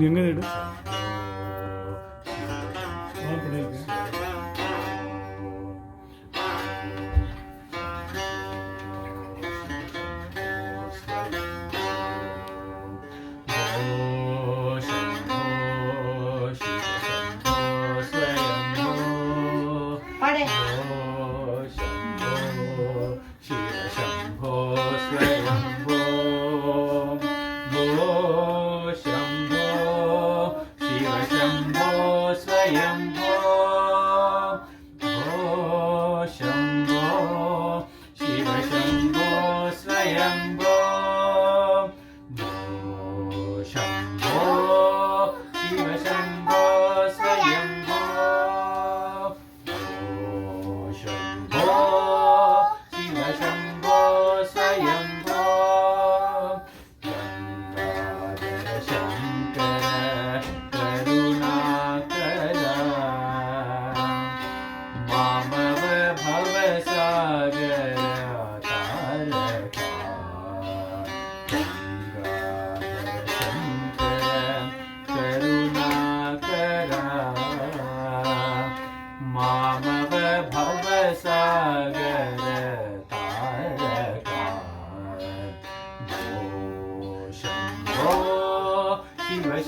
எங்கே இடு பண்ணியிருக்கேன்.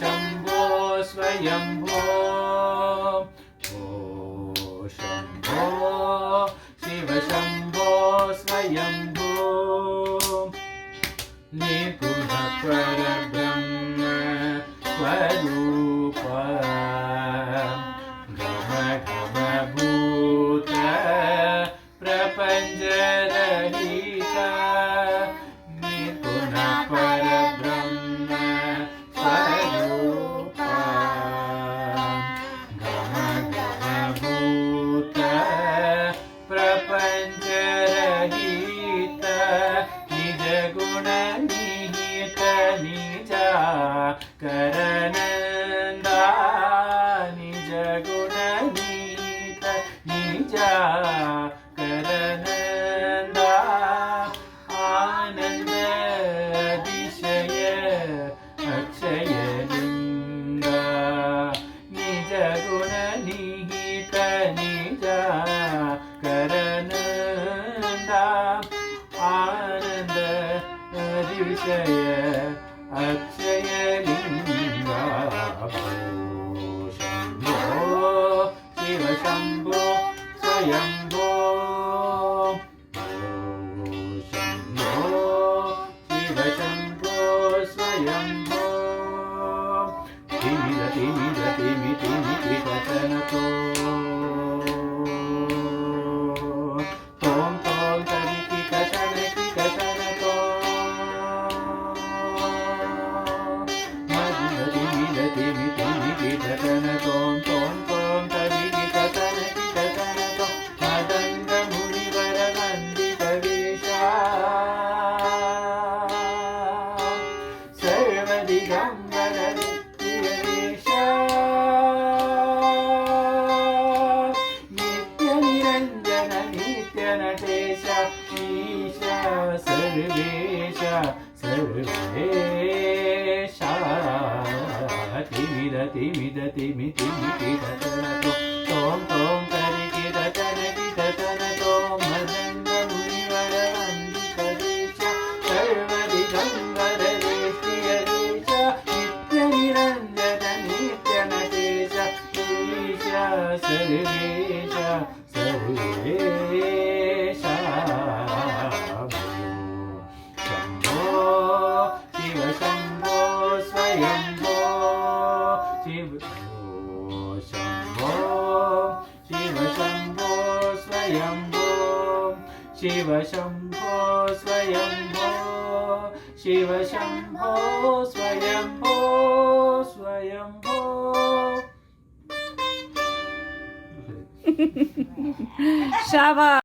शम्भो स्वयम्भो शम्भो शिव शम्भो स्वयम्भो निर्गुण परब्रह्म स्वरूप घम घम भूत प्रपञ्च रहित निर्गुण परब्रह्म स्वरूप घम घम भूत प्रपञ्च रहित निज गुण निहित निजा करनन्दा निज गुण निहित निजा करनन्दा आनन्द दिशय अक्षय लिङ्गा निज गुण निहित निजा करनन्दा आनन्द दिशय अक्षय लिङ्गा शम्भो शिव शम्भो स्वयम्भो शम्भो शिव शम्भो स्वयम्भो तिमिर तिमिर तिमि तिमि त्रिकटनको तों तों तरिकि कटनकि कटनको तिमिर तिमि तिमि त्रिकटनको तों तों तरिकि कटनकि कटनको मदङ्ग मुनिवर वन्दित वेषा सर्वदिगम्बर नित्यवेषा नित्यनिरञ्जन नित्यनटेश ईश सर्वेश सर्वेशा तिमिर तिमिद तिमि तिमि तिरतनतो तों तों तरिकि ततनकि ततनतो मदङ्ग मुनिवर वन्दित वेष सर्वदिगम्बर वेष्टियवेष नित्यनिरञ्जन नित्यनटेश ईश सर्वेश सर्वेशा शम्भो शिव शम्भो स्वयम्भो शिव शम्भो शिव शम्भो स्वयम्भो शिव शम्भो स्वयम्भो शिव शम्भो स्वयम्भो स्वयम्भो शाबाश।